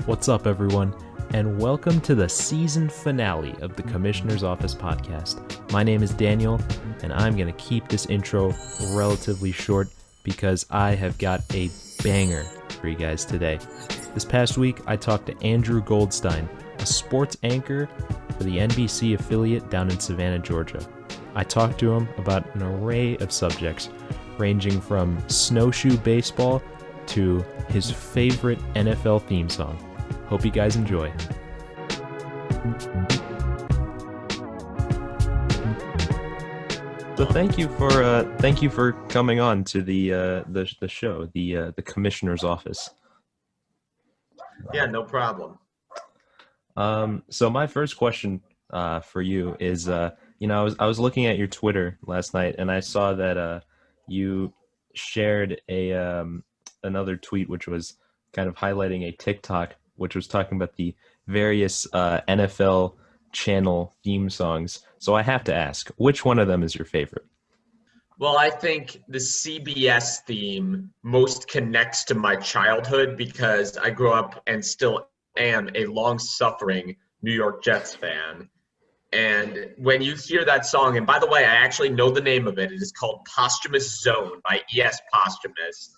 What's up, everyone, and welcome to the season finale of the Commissioner's Office podcast. My name is Daniel, and I'm going to keep this intro relatively short because I have got a banger for you guys today. This past week, I talked to Andrew Goldstein, a sports anchor for the NBC affiliate down in Savannah, Georgia. I talked to him about an array of subjects, ranging from snowshoe baseball to his favorite NFL theme song. Hope you guys enjoy. So thank you for coming on to the show, the Commissioner's Office. Yeah, no problem. So my first question for you is, I was looking at your Twitter last night and I saw that you shared another tweet which was kind of highlighting a TikTok which was talking about the various NFL channel theme songs. So I have to ask, which one of them is your favorite? Well, I think the CBS theme most connects to my childhood because I grew up and still am a long-suffering New York Jets fan. And when you hear that song, and by the way, I actually know the name of it. It is called Posthumous Zone by E.S. Posthumous.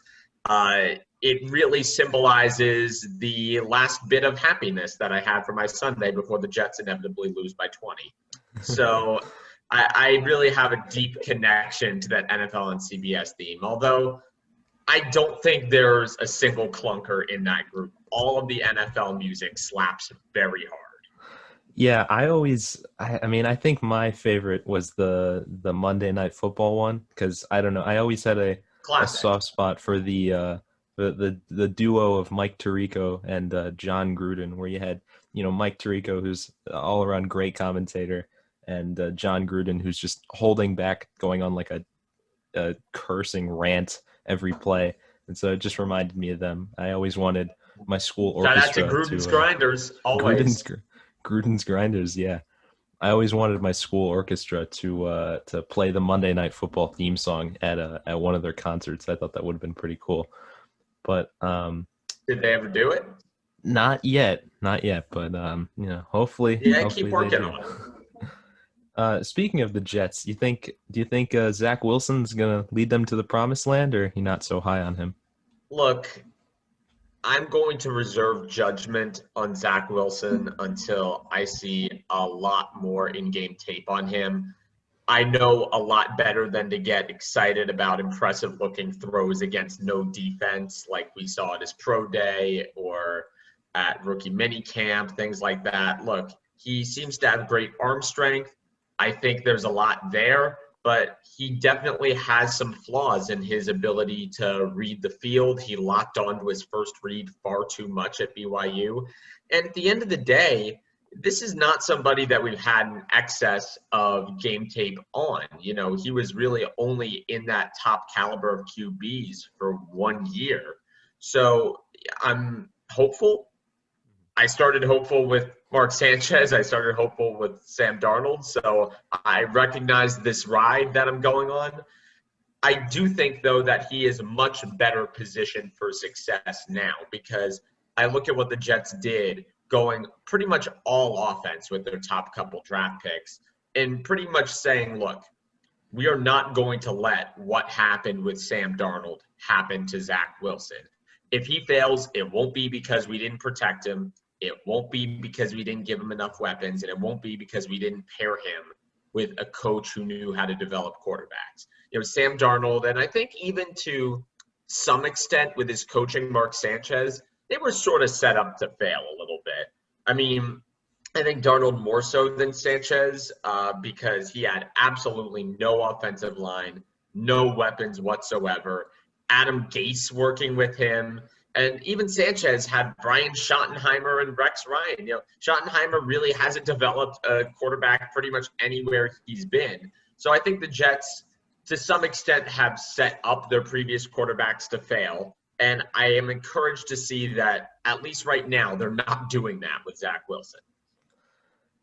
It really symbolizes the last bit of happiness that I had for my Sunday before the Jets inevitably lose by 20. So I really have a deep connection to that NFL and CBS theme, although I don't think there's a single clunker in that group. All of the NFL music slaps very hard. Yeah, I think my favorite was the Monday Night Football one because I don't know, I always had a soft spot for the duo of Mike Tirico and John Gruden, where you had Mike Tirico, who's all around great commentator, and John Gruden, who's just holding back, going on like a cursing rant every play, and so it just reminded me of them. I always wanted my school orchestra. Shout out to Gruden's Grinders, always. Gruden's Grinders, yeah. I always wanted my school orchestra to play the Monday Night Football theme song at one of their concerts. I thought that would have been pretty cool. But did they ever do it? Not yet, but hopefully. Yeah, hopefully keep working on it. Speaking of the Jets, do you think Zach Wilson's gonna lead them to the promised land, or are you not so high on him? Look, I'm going to reserve judgment on Zach Wilson until I see a lot more in-game tape on him. I know a lot better than to get excited about impressive-looking throws against no defense like we saw at his pro day or at rookie minicamp, things like that. Look, he seems to have great arm strength. I think there's a lot there, but he definitely has some flaws in his ability to read the field. He locked onto his first read far too much at BYU. And at the end of the day, this is not somebody that we've had an excess of game tape on. He was really only in that top caliber of QBs for 1 year. So I'm hopeful. I started hopeful with Mark Sanchez. I started hopeful with Sam Darnold. So I recognize this ride that I'm going on. I do think, though, that he is much better positioned for success now because I look at what the Jets did going pretty much all offense with their top couple draft picks and pretty much saying, look, we are not going to let what happened with Sam Darnold happen to Zach Wilson. If he fails, it won't be because we didn't protect him. It won't be because we didn't give him enough weapons, and it won't be because we didn't pair him with a coach who knew how to develop quarterbacks. Sam Darnold, and I think even to some extent with his coaching, Mark Sanchez, they were sort of set up to fail a little bit. I mean, I think Darnold more so than Sanchez because he had absolutely no offensive line, no weapons whatsoever. Adam Gase working with him. And even Sanchez had Brian Schottenheimer and Rex Ryan. Schottenheimer really hasn't developed a quarterback pretty much anywhere he's been. So I think the Jets, to some extent, have set up their previous quarterbacks to fail. And I am encouraged to see that, at least right now, they're not doing that with Zach Wilson.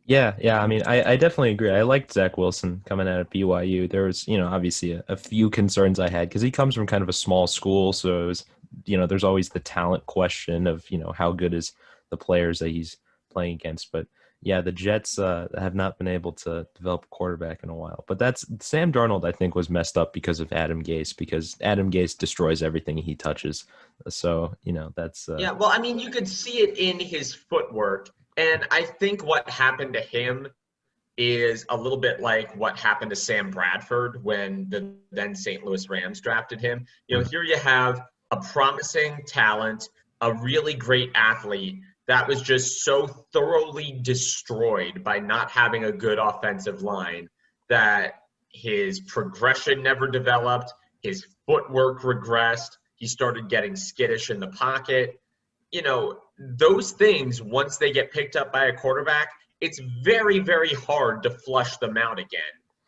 Yeah. I mean, I definitely agree. I liked Zach Wilson coming out of BYU. There was, obviously a few concerns I had because he comes from kind of a small school. So it was, there's always the talent question of, how good is the players that he's playing against. But yeah, the Jets have not been able to develop a quarterback in a while. But that's Sam Darnold, I think, was messed up because of Adam Gase, because Adam Gase destroys everything he touches. So, that's Yeah, well, I mean, you could see it in his footwork. And I think what happened to him is a little bit like what happened to Sam Bradford when the then St. Louis Rams drafted him. Here you have a promising talent, a really great athlete that was just so thoroughly destroyed by not having a good offensive line that his progression never developed, his footwork regressed, he started getting skittish in the pocket. Those things, once they get picked up by a quarterback, it's very, very hard to flush them out again.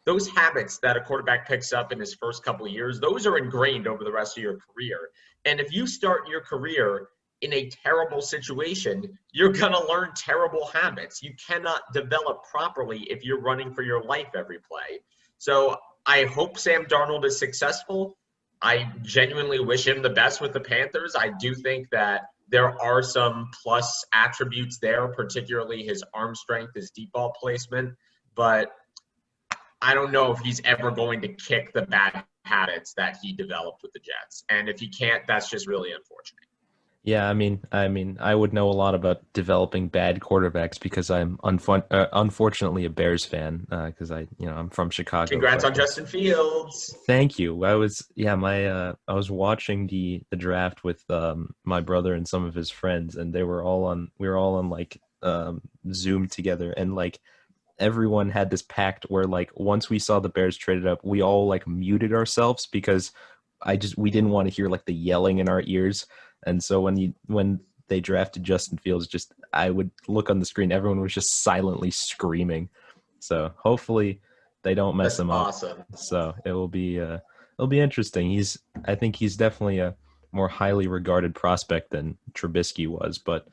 Those habits that a quarterback picks up in his first couple of years, those are ingrained over the rest of your career. And if you start your career in a terrible situation, you're going to learn terrible habits. You cannot develop properly if you're running for your life every play. So I hope Sam Darnold is successful. I genuinely wish him the best with the Panthers. I do think that there are some plus attributes there, particularly his arm strength, his deep ball placement. But I don't know if he's ever going to kick the bad habits that he developed with the Jets. And if he can't, that's just really unfortunate. Yeah, I would know a lot about developing bad quarterbacks because I'm unfortunately a Bears fan because I'm from Chicago. Congrats on Justin Fields. Thank you. I was watching the draft with my brother and some of his friends, and we were all on like Zoom together, and like everyone had this pact where like once we saw the Bears traded up, we all like muted ourselves because we didn't want to hear like the yelling in our ears. And so when they drafted Justin Fields, just I would look on the screen, everyone was just silently screaming. So hopefully they don't mess him up. Awesome. So it'll be interesting. I think he's definitely a more highly regarded prospect than Trubisky was, but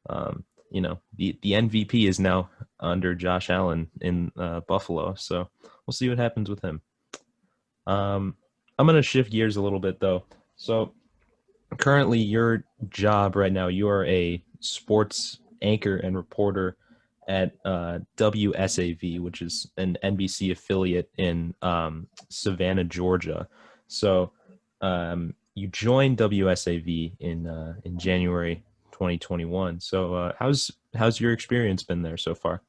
the MVP is now under Josh Allen in Buffalo. So we'll see what happens with him. I'm going to shift gears a little bit though. So currently your job right now, you are a sports anchor and reporter at WSAV, which is an NBC affiliate in Savannah, Georgia. So you joined WSAV in January 2021. So how's your experience been there so far?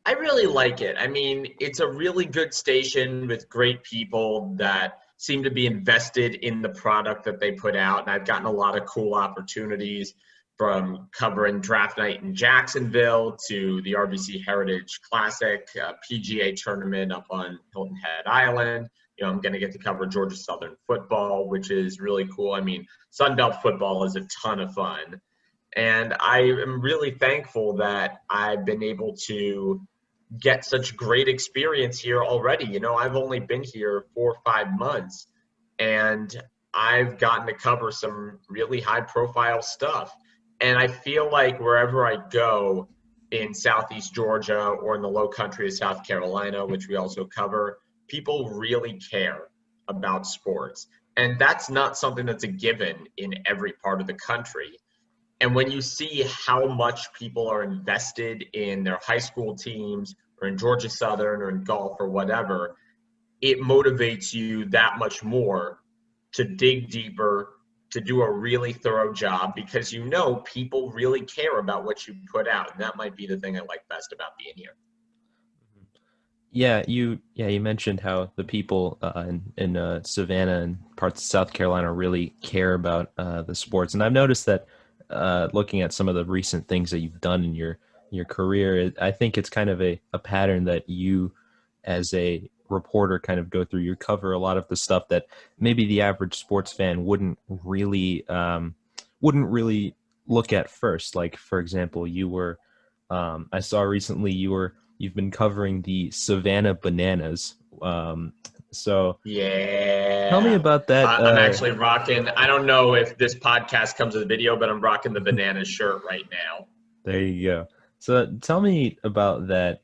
I really like it. I mean, it's a really good station with great people that seem to be invested in the product that they put out. And I've gotten a lot of cool opportunities from covering draft night in Jacksonville to the RBC Heritage Classic, PGA tournament up on Hilton Head Island. I'm going to get to cover Georgia Southern football, which is really cool. I mean, Sun Belt football is a ton of fun. And I am really thankful that I've been able to get such great experience here already. I've only been here 4 or 5 months, and I've gotten to cover some really high profile stuff. And I feel like wherever I go in Southeast Georgia or in the low country of South Carolina, which we also cover, people really care about sports. And that's not something that's a given in every part of the country. And when you see how much people are invested in their high school teams or in Georgia Southern or in golf or whatever, it motivates you that much more to dig deeper, to do a really thorough job, because people really care about what you put out. And that might be the thing I like best about being here. Yeah, you mentioned how the people in Savannah and parts of South Carolina really care about the sports, and I've noticed that looking at some of the recent things that you've done in your career, I think it's kind of a pattern that you, as a reporter, kind of go through. You cover a lot of the stuff that maybe the average sports fan wouldn't really look at first. Like, for example, I saw recently you've been covering the Savannah Bananas. So yeah, tell me about that. I'm actually rocking. I don't know if this podcast comes with a video, but I'm rocking the banana shirt right now. There you go. So tell me about that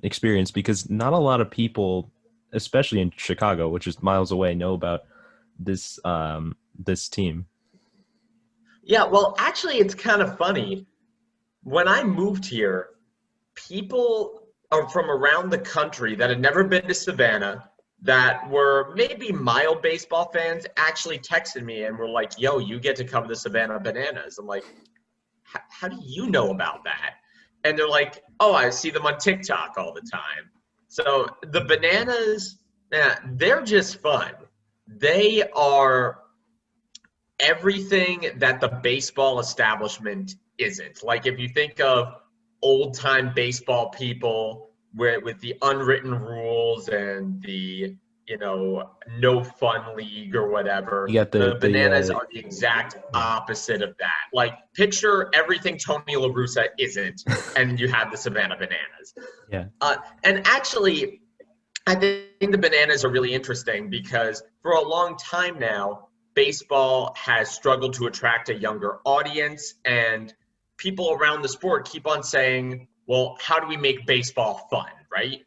experience, because not a lot of people, especially in Chicago, which is miles away, know about this this team. Yeah, well, actually, it's kind of funny. when I moved here, people are from around the country that had never been to Savannah, that were maybe mild baseball fans, actually texted me and were like, "Yo, you get to cover the Savannah Bananas." I'm like, how do you know about that? And they're like, "Oh, I see them on TikTok all the time." So the Bananas, they're just fun. They are everything that the baseball establishment isn't. Like if you think of old time baseball people with the unwritten rules and the no fun league or You whatever, got the Bananas are the exact yeah. opposite of that. Like picture everything Tony La Russa isn't, and you have the Savannah Bananas. Yeah. And actually, I think the Bananas are really interesting because for a long time now, baseball has struggled to attract a younger audience, and people around the sport keep on saying, well, how do we make baseball fun, right?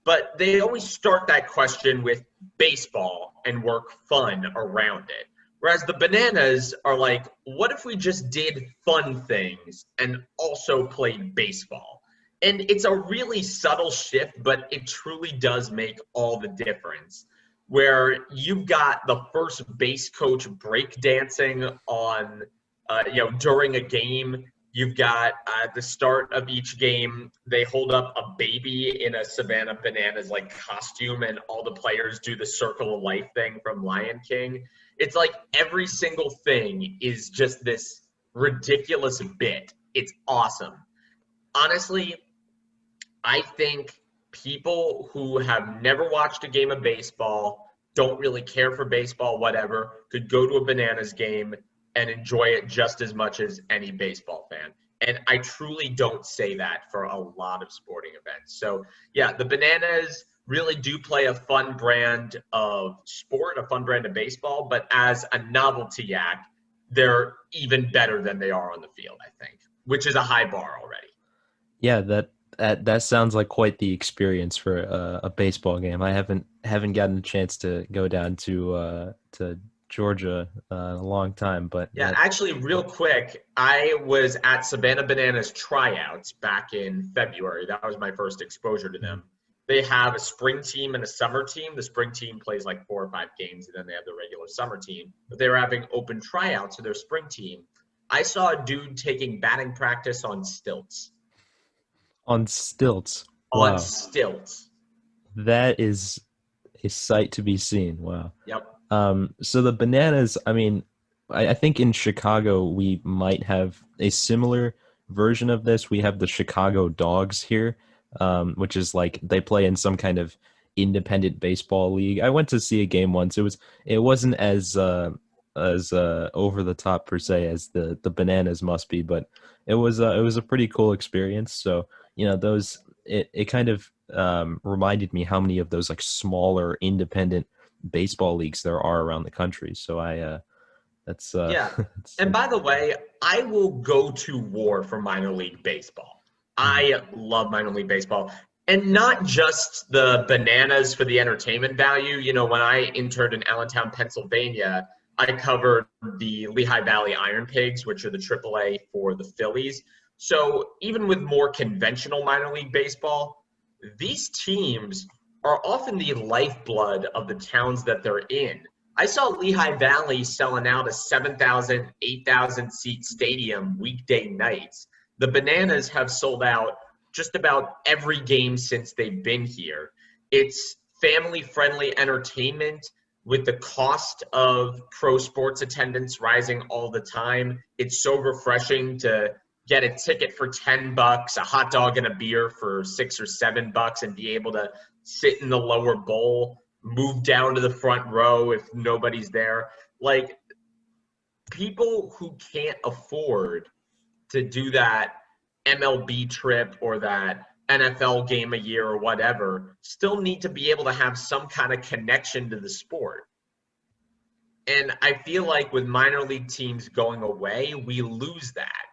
But they always start that question with baseball and work fun around it. Whereas the Bananas are like, what if we just did fun things and also played baseball? And it's a really subtle shift, but it truly does make all the difference. Where you've got the first base coach breakdancing on, during a game. You've got at the start of each game, they hold up a baby in a Savannah Bananas like costume, and all the players do the circle of life thing from Lion King. It's like every single thing is just this ridiculous bit. It's awesome. Honestly, I think people who have never watched a game of baseball, don't really care for baseball, whatever, could go to a Bananas game and enjoy it just as much as any baseball fan. And I truly don't say that for a lot of sporting events. So, yeah, the Bananas really do play a fun brand of sport, a fun brand of baseball, but as a novelty act, they're even better than they are on the field, I think, which is a high bar already. Yeah, that sounds like quite the experience for a baseball game. I haven't gotten a chance to go down to Georgia in a long time, but Yeah, actually, real quick, I was at Savannah Bananas tryouts back in February. That was my first exposure to them. They have a spring team and a summer team. The spring team plays like 4 or 5 games, and then they have the regular summer team. But they were having open tryouts for their spring team. I saw a dude taking batting practice on stilts. on stilts. On Wow, stilts. that is a sight to be seen. Wow. Yep. So the Bananas, I mean, I think in Chicago we might have a similar version of this. We have the Chicago Dogs here, which is like they play in some kind of independent baseball league. I went to see a game once. It wasn't as over the top per se as the Bananas must be, but it was a pretty cool experience. So those it kind of reminded me how many of those like smaller independent baseball leagues there are around the country. So that's Yeah. it's, And by the way, I will go to war for minor league baseball. mhm. I love minor league baseball. And not just the Bananas for the entertainment value. When I interned in Allentown, Pennsylvania, I covered the Lehigh Valley Iron Pigs, which are the AAA for the Phillies. So even with more conventional minor league baseball, these teams are often the lifeblood of the towns that they're in. I saw Lehigh Valley selling out a 7,000, 8,000 seat stadium weekday nights. The Bananas have sold out just about every game since they've been here. It's family friendly entertainment with the cost of pro sports attendance rising all the time. It's so refreshing to get a ticket for $10, a hot dog and a beer for $6 or $7, and be able to sit in the lower bowl, move down to the front row if nobody's there. Like, people who can't afford to do that MLB trip or that NFL game a year or whatever still need to be able to have some kind of connection to the sport. And I feel like with minor league teams going away, we lose that.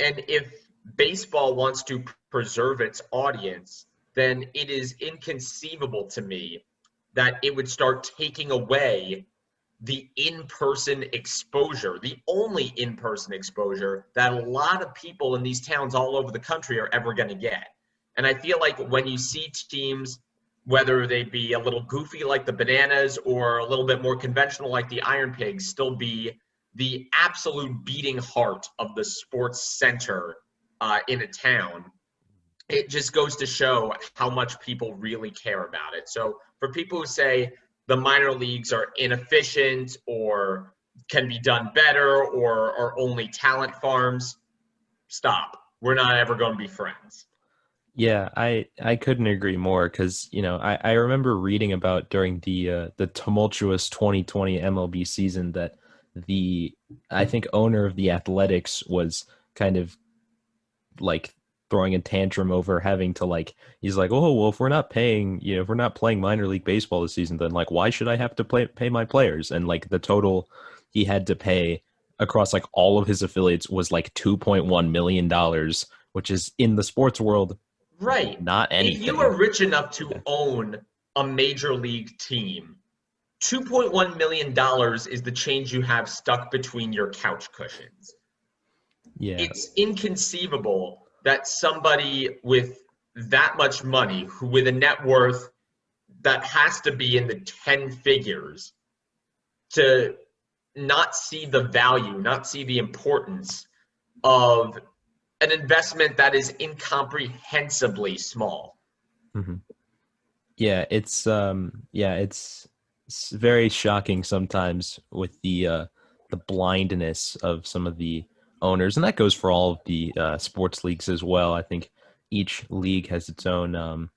And if baseball wants to preserve its audience, then it is inconceivable to me that it would start taking away the in-person exposure, the only in-person exposure that a lot of people in these towns all over the country are ever going to get. And I feel like when you see teams, whether they be a little goofy like the Bananas or a little bit more conventional like the Iron Pigs, still be the absolute beating heart of the sports center in a town, it just goes to show how much people really care about it. So for people who say the minor leagues are inefficient or can be done better or are only talent farms, stop. We're not ever going to be friends. Yeah, I couldn't agree more because, I remember reading about during the tumultuous 2020 MLB season that the I think owner of the Athletics was kind of like throwing a tantrum over having to like he's like, oh well, if we're not paying, if we're not playing minor league baseball this season, then like why should I have to pay my players? And like the total he had to pay across like all of his affiliates was like $2.1 million, which is in the sports world Right. not If you anything. are rich enough to Yeah. own a major league team, $2.1 million is the change you have stuck between your couch cushions. Yeah. It's inconceivable that somebody with that much money, who with a net worth that has to be in the 10 figures, to not see the value, not see the importance of an investment that is incomprehensibly small. Mhm. Yeah, it's very shocking sometimes with the blindness of some of the owners, and that goes for all of the sports leagues as well. I think each league has its own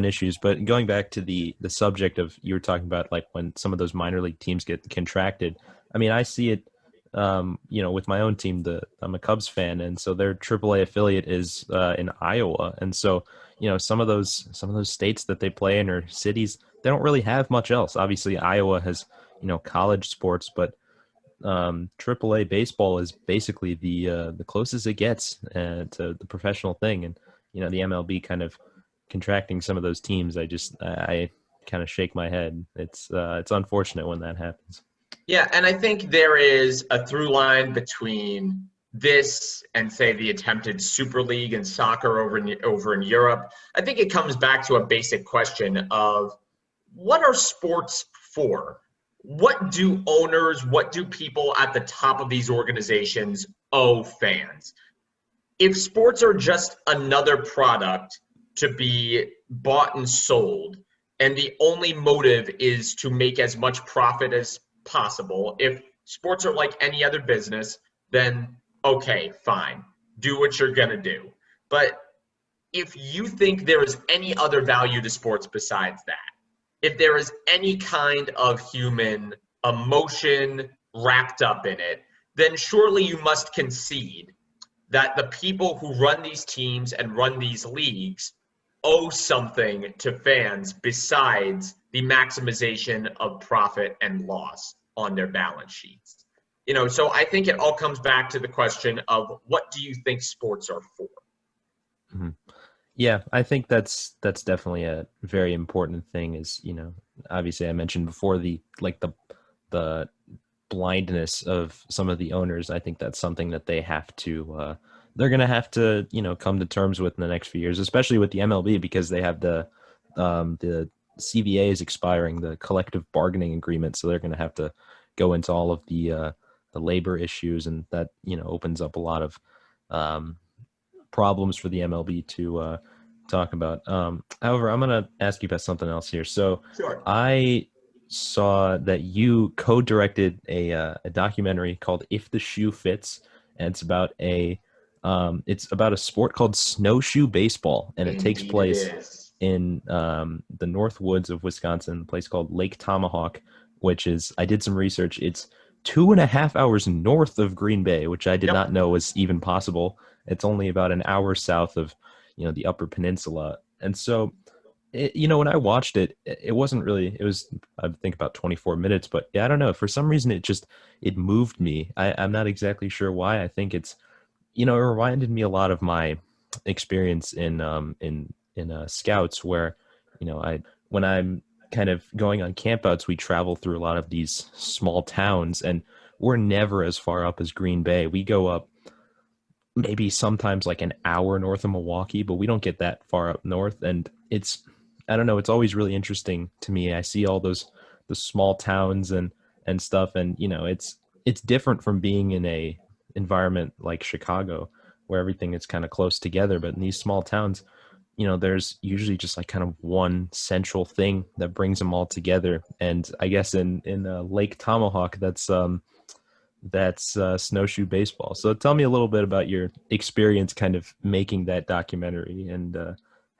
issues. But going back to the subject of you were talking about like when some of those minor league teams get contracted. I mean, I see it with my own team, I'm a Cubs fan, and so their AAA affiliate is in Iowa. And so, some of those states that they play in or cities, they don't really have much else. Obviously, Iowa has, college sports, but AAA baseball is basically the closest it gets to the professional thing, and the MLB kind of contracting some of those teams. I kind of shake my head. It's unfortunate when that happens. Yeah, and I think there is a through line between this and say the attempted Super League and soccer over in Europe. I think it comes back to a basic question of what are sports for? What do owners, what do people at the top of these organizations owe fans? If sports are just another product to be bought and sold, and the only motive is to make as much profit as possible, if sports are like any other business, then okay, fine, do what you're going to do. But if you think there is any other value to sports besides that, if there is any kind of human emotion wrapped up in it, then surely you must concede that the people who run these teams and run these leagues owe something to fans besides the maximization of profit and loss on their balance sheets. So I think it all comes back to the question of what do you think sports are for? Mhm. Yeah, I think that's definitely a very important thing. Is obviously I mentioned before the blindness of some of the owners. I think that's something that they're going to have to come to terms with in the next few years, especially with the MLB because they have the CBA is expiring, the collective bargaining agreement, so they're going to have to go into all of the labor issues, and that opens up a lot of um, problems for the MLB to talk about. However, I'm going to ask you about something else here. So Sure. I saw that you co-directed a documentary called "If the Shoe Fits," and it's about a sport called snowshoe baseball, and it takes Indeed, it place is. in the North Woods of Wisconsin, a place called Lake Tomahawk, which is I did some research. It's 2.5 hours north of Green Bay, which I did not Yep. know was even possible. It's only about an hour south of, the Upper Peninsula. And so, when I watched it, it wasn't really, it was, I think about 24 minutes, but yeah, I don't know. For some reason, it moved me. I'm not exactly sure why. I think it reminded me a lot of my experience in scouts where, I, when I'm kind of going on campouts, we travel through a lot of these small towns, and we're never as far up as Green Bay. We go up maybe sometimes like an hour north of Milwaukee, but we don't get that far up north. And I don't know, it's always really interesting to me. I see all those the small towns and stuff, and it's different from being in a environment like Chicago where everything is kind of close together. But in these small towns, there's usually just like kind of one central thing that brings them all together. And I guess in Lake Tomahawk, that's snowshoe baseball. So tell me a little bit about your experience kind of making that documentary, and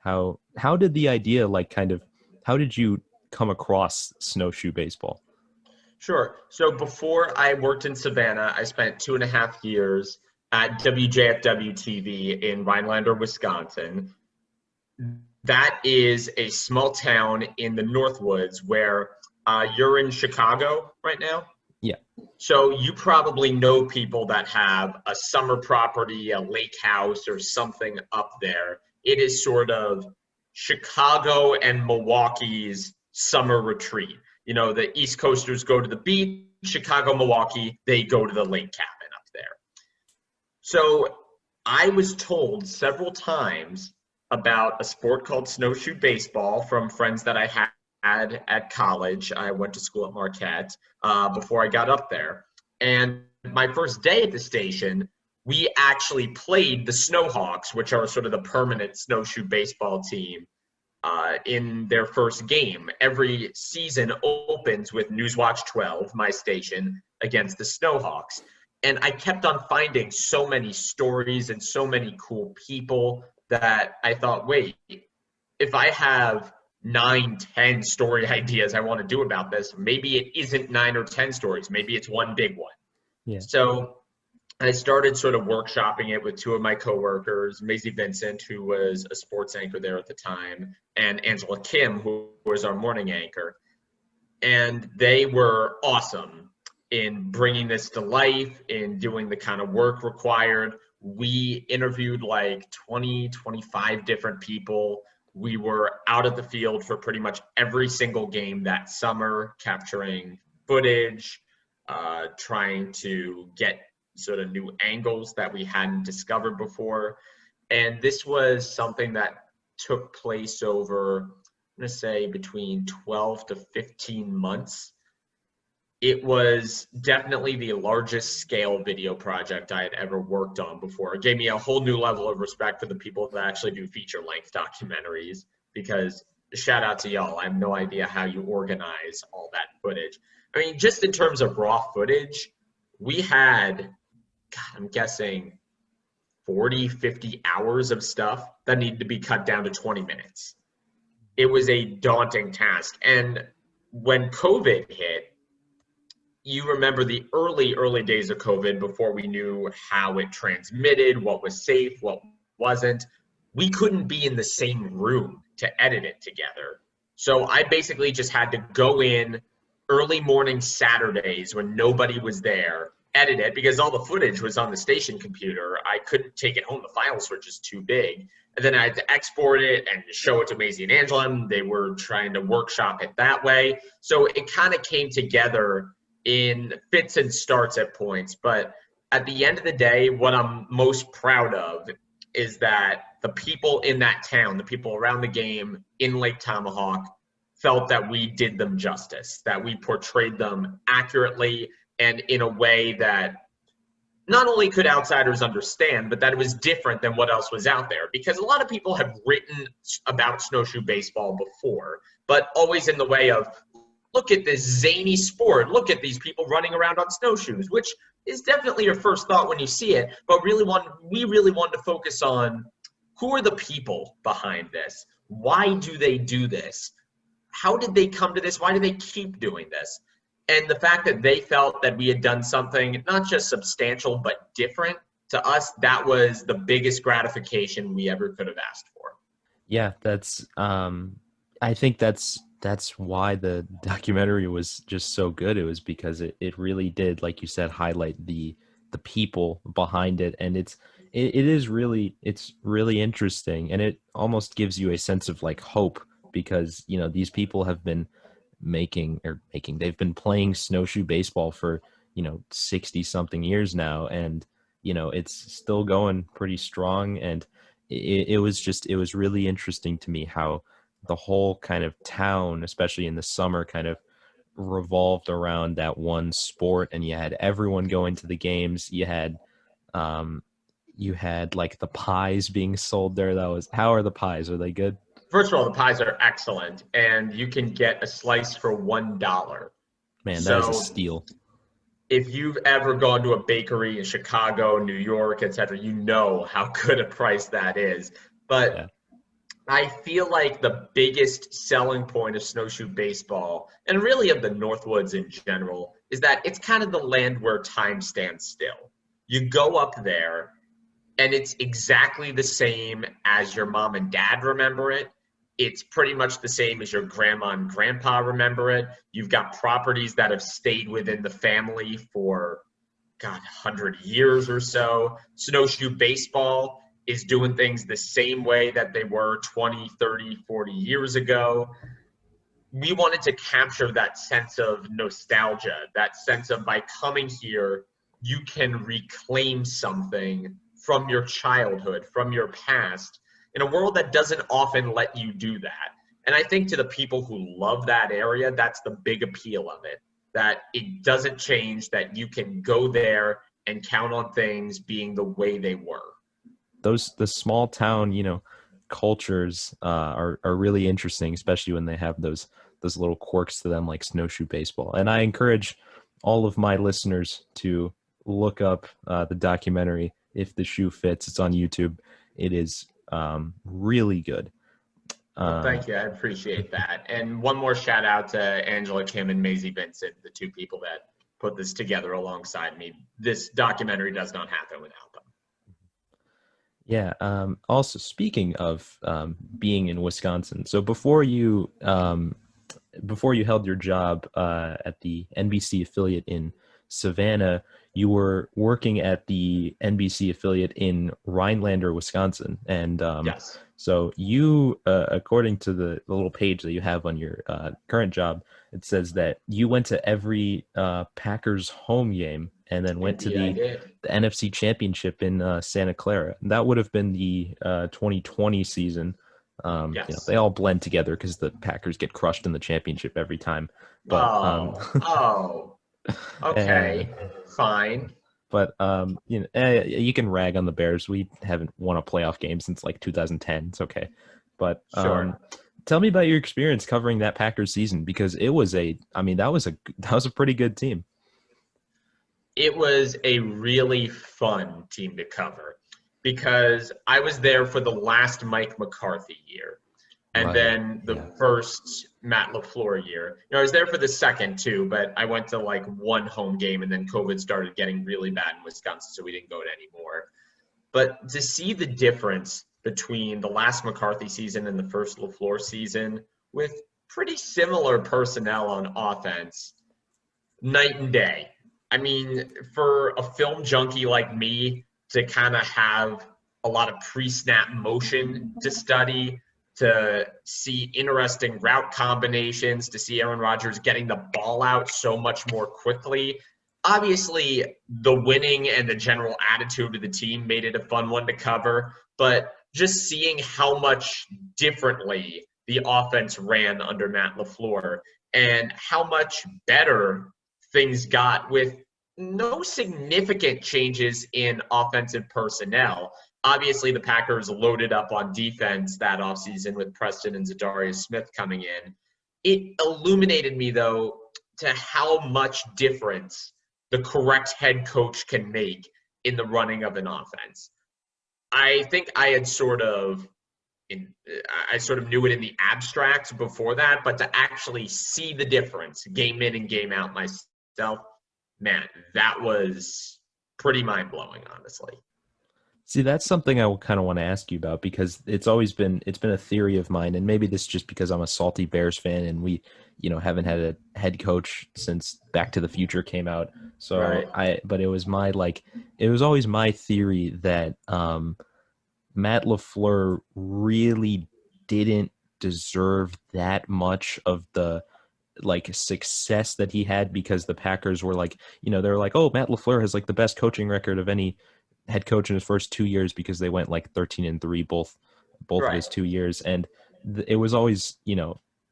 how did the idea, like, kind of, how did you come across snowshoe baseball? Sure. So before I worked in Savannah, I spent 2.5 years at WJFW TV in Rhinelander, Wisconsin. That is a small town in the Northwoods where you're in Chicago right now. Yeah. So you probably know people that have a summer property, a lake house, or something up there. It is sort of Chicago and Milwaukee's summer retreat. The East Coasters go to the beach, Chicago, Milwaukee, they go to the lake cabin up there. So I was told several times about a sport called snowshoe baseball from friends that I had at college. I went to school at Marquette before I got up there. And my first day at the station, we actually played the Snowhawks, which are sort of the permanent snowshoe baseball team, in their first game. Every season opens with Newswatch 12, my station, against the Snowhawks. And I kept on finding so many stories and so many cool people that I thought, wait, if I have 9, 10 story ideas I want to do about this, maybe it isn't 9 or 10 stories. Maybe it's one big one. Yeah. So I started sort of workshopping it with two of my coworkers, Maisie Vincent, who was a sports anchor there at the time, and Angela Kim, who was our morning anchor. And they were awesome in bringing this to life, in doing the kind of work required. We interviewed like 20, 25 different people. We were out at the field for pretty much every single game that summer, capturing footage, trying to get sort of new angles that we hadn't discovered before. And this was something that took place over, I'm going to say, between 12 to 15 months. It was definitely the largest scale video project I had ever worked on before. It gave me a whole new level of respect for the people that actually do feature-length documentaries, because shout out to y'all. I have no idea how you organize all that footage. I mean, just in terms of raw footage, we had, God, I'm guessing 40, 50 hours of stuff that needed to be cut down to 20 minutes. It was a daunting task. And when COVID hit, you remember the early days of COVID before we knew how it transmitted, what was safe, what wasn't. We couldn't be in the same room to edit it together. So I basically just had to go in early morning Saturdays when nobody was there, edit it, because all the footage was on the station computer. I couldn't take it home. The files were just too big. And then I had to export it and show it to Maisie and Angela, and they were trying to workshop it that way. So it kind of came together in fits and starts at points. But at the end of the day, what I'm most proud of is that the people in that town, the people around the game in Lake Tomahawk, felt that we did them justice, that we portrayed them accurately and in a way that not only could outsiders understand, but that it was different than what else was out there. Because a lot of people have written about snowshoe baseball before, but always in the way of, look at this zany sport, look at these people running around on snowshoes, which is definitely your first thought when you see it. But we really wanted to focus on, who are the people behind this? Why do they do this? How did they come to this? Why do they keep doing this? And the fact that they felt that we had done something not just substantial, but different, to us, that was the biggest gratification we ever could have asked for. Yeah, I think that's why the documentary was just so good. It was because it really did, like you said, highlight the people behind it. And it's really interesting, and it almost gives you a sense of like hope, because these people have been they've been playing snowshoe baseball for 60 something years now, and it's still going pretty strong. And it was really interesting to me how the whole kind of town, especially in the summer, kind of revolved around that one sport, and you had everyone going to the games. Um you had like the pies being sold there. That was How are the pies? Are they good? First of all, the pies are excellent, and you can get a slice for $1. Man, that is a So steal. if you've ever gone to a bakery in Chicago, New York, etc., you know how good a price that is. Yeah. But I feel like the biggest selling point of snowshoe baseball, and really of the Northwoods in general, is that it's kind of the land where time stands still. You go up there, and it's exactly the same as your mom and dad remember it. It's pretty much the same as your grandma and grandpa remember it. You've got properties that have stayed within the family for, God, 100 years or so. Snowshoe baseball is doing things the same way that they were 20, 30, 40 years ago. We wanted to capture that sense of nostalgia, that sense of by coming here, you can reclaim something from your childhood, from your past, in a world that doesn't often let you do that. And I think to the people who love that area, that's the big appeal of it, that it doesn't change, that you can go there and count on things being the way they were. The small town cultures are really interesting, especially when they have those little quirks to them, like snowshoe baseball. And I encourage all of my listeners to look up the documentary If the Shoe Fits. It's on YouTube. It is really good. Well, um, thank you. I appreciate that. And one more shout out to Angela Kim and Maisie Vincent, the two people that put this together alongside me. This documentary does not happen without them. yeah. Also, speaking of being in Wisconsin, so before you held your job at the NBC affiliate in Savannah, you were working at the NBC affiliate in Rhinelander, Wisconsin. And Yes. so you, according to the little page that you have on your current job, it says that you went to every Packers home game and then went to Indeed, I did. the NFC Championship in Santa Clara. And that would have been the 2020 season. Yes. They all blend together because the Packers get crushed in the championship every time. But Oh, uh, okay. Fine. you can rag on the Bears. We haven't won a playoff game since like 2010. It's okay. But Sure. tell me about your experience covering that Packers season, because that was a pretty good team. It was a really fun team to cover because I was there for the last Mike McCarthy year and Right. then the Yeah. first Matt LaFleur year. I was there for the second too, but I went to like one home game and then COVID started getting really bad in Wisconsin, so we didn't go to any more. But to see the difference between the last McCarthy season and the first LaFleur season with pretty similar personnel on offense, night and day. I mean, for a film junkie like me to kind of have a lot of pre-snap motion to study, to see interesting route combinations, to see Aaron Rodgers getting the ball out so much more quickly. Obviously, the winning and the general attitude of the team made it a fun one to cover, but just seeing how much differently the offense ran under Matt LaFleur and how much better things got with no significant changes in offensive personnel. Obviously, the Packers loaded up on defense that offseason with Preston and Zadarius Smith coming in. It illuminated me, though, to how much difference the correct head coach can make in the running of an offense. I think I sort of knew it in the abstract before that, but to actually see the difference game in and game out myself, man, that was pretty mind blowing, honestly. See, that's something I kind of want to ask you about, because it's been a theory of mine, and maybe this is just because I'm a salty Bears fan and we, haven't had a head coach since Back to the Future came out. Right. But it was always my theory that Matt LaFleur really didn't deserve that much of like success that he had because the Packers were like, they're like, oh, Matt LaFleur has like the best coaching record of any head coach in his first 2 years because they went like 13-3 both of Right. his 2 years. And it was always,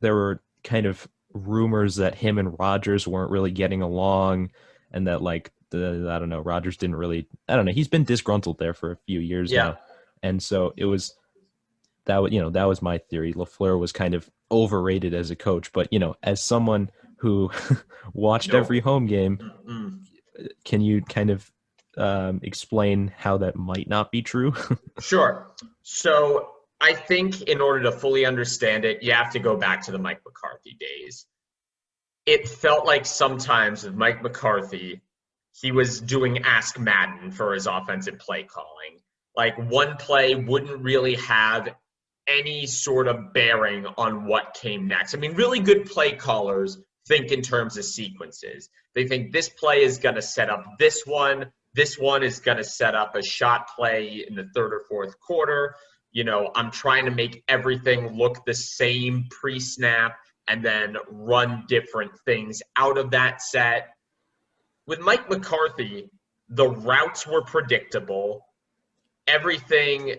there were kind of rumors that him and Rodgers weren't really getting along, and that like I don't know, Rodgers didn't really, I don't know, he's been disgruntled there for a few years Yeah. now. And so it was that was my theory. LaFleur was kind of overrated as a coach, but as someone who watched Nope. every home game, Mm-mm. can you kind of explain how that might not be true? Sure. So I think in order to fully understand it, you have to go back to the Mike McCarthy days. It felt like sometimes with Mike McCarthy, he was doing Ask Madden for his offensive play calling. Like one play wouldn't really have any sort of bearing on what came next. I mean, really good play callers think in terms of sequences. They think this play is going to set up this one. This one is going to set up a shot play in the third or fourth quarter. I'm trying to make everything look the same pre-snap and then run different things out of that set. With Mike McCarthy, the routes were predictable. Everything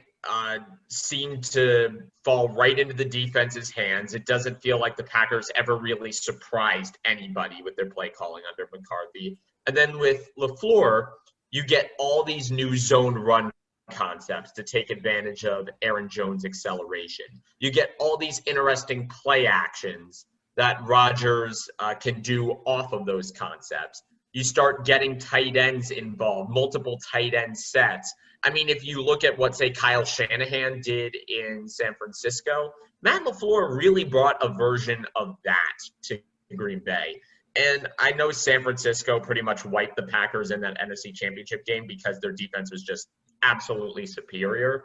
seemed to fall right into the defense's hands. It doesn't feel like the Packers ever really surprised anybody with their play calling under McCarthy. And then with LaFleur, you get all these new zone run concepts to take advantage of Aaron Jones' acceleration. You get all these interesting play actions that Rodgers can do off of those concepts. You start getting tight ends involved, multiple tight end sets. I mean, if you look at what, say, Kyle Shanahan did in San Francisco, Matt LaFleur really brought a version of that to Green Bay. And I know San Francisco pretty much wiped the Packers in that NFC Championship game because their defense was just absolutely superior.